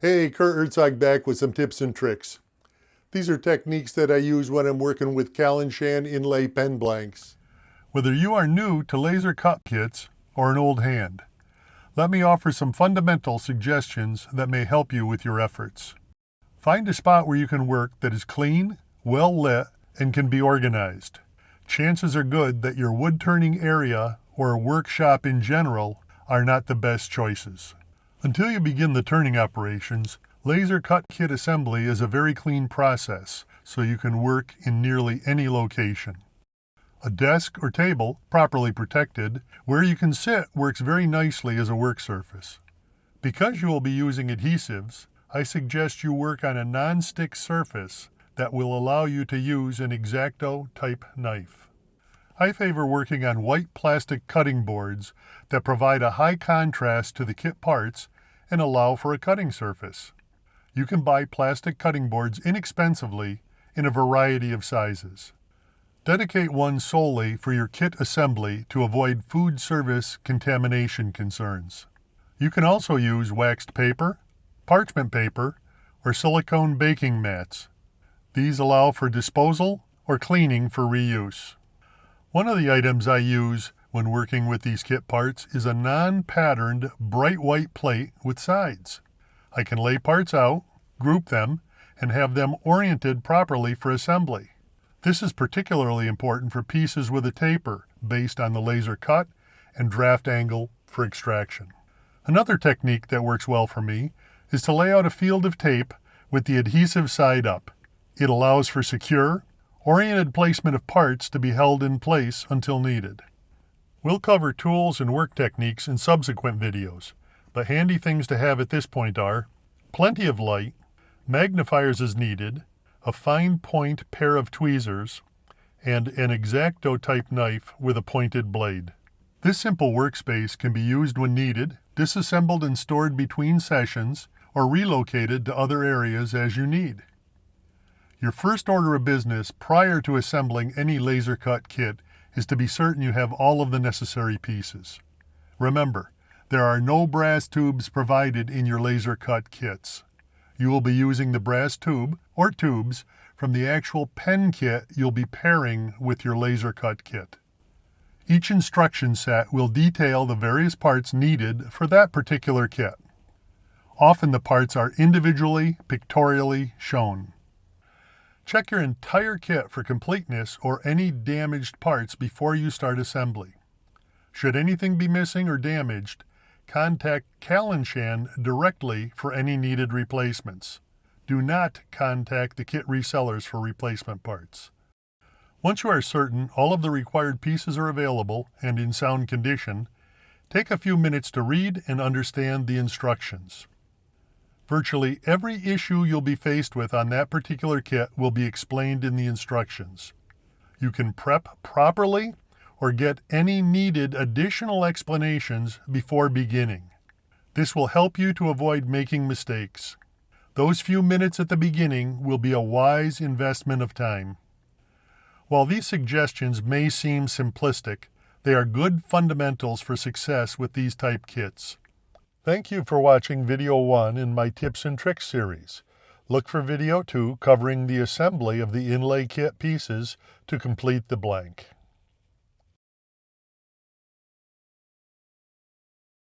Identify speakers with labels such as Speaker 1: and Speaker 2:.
Speaker 1: Hey, Kurt Herzog back with some tips and tricks. These are techniques that I use when I'm working with Callanshan Inlay pen blanks. Whether you are new to laser cut kits or an old hand, let me offer some fundamental suggestions that may help you with your efforts. Find a spot where you can work that is clean, well lit, and can be organized. Chances are good that your wood turning area or workshop in general are not the best choices. Until you begin the turning operations, laser cut kit assembly is a very clean process, so you can work in nearly any location. A desk or table, properly protected, where you can sit works very nicely as a work surface. Because you will be using adhesives, I suggest you work on a non-stick surface that will allow you to use an X-Acto type knife. I favor working on white plastic cutting boards that provide a high contrast to the kit parts and allow for a cutting surface. You can buy plastic cutting boards inexpensively in a variety of sizes. Dedicate one solely for your kit assembly to avoid food service contamination concerns. You can also use waxed paper, parchment paper, or silicone baking mats. These allow for disposal or cleaning for reuse. One of the items I use when working with these kit parts is a non-patterned bright white plate with sides. I can lay parts out, group them, and have them oriented properly for assembly. This is particularly important for pieces with a taper based on the laser cut and draft angle for extraction. Another technique that works well for me is to lay out a field of tape with the adhesive side up. It allows for secure, oriented placement of parts to be held in place until needed. We'll cover tools and work techniques in subsequent videos, but handy things to have at this point are plenty of light, magnifiers as needed, a fine point pair of tweezers, and an X-Acto type knife with a pointed blade. This simple workspace can be used when needed, disassembled and stored between sessions, or relocated to other areas as you need. Your first order of business prior to assembling any laser cut kit is to be certain you have all of the necessary pieces. Remember, there are no brass tubes provided in your laser cut kits. You will be using the brass tube or tubes from the actual pen kit you'll be pairing with your laser cut kit. Each instruction set will detail the various parts needed for that particular kit. Often the parts are individually, pictorially shown. Check your entire kit for completeness or any damaged parts before you start assembly. Should anything be missing or damaged, contact Callanshan directly for any needed replacements. Do not contact the kit resellers for replacement parts. Once you are certain all of the required pieces are available and in sound condition, take a few minutes to read and understand the instructions. Virtually every issue you'll be faced with on that particular kit will be explained in the instructions. You can prep properly or get any needed additional explanations before beginning. This will help you to avoid making mistakes. Those few minutes at the beginning will be a wise investment of time. While these suggestions may seem simplistic, they are good fundamentals for success with these type kits. Thank you for watching video 1 in my Tips and Tricks series. Look for video 2 covering the assembly of the inlay kit pieces to complete the blank.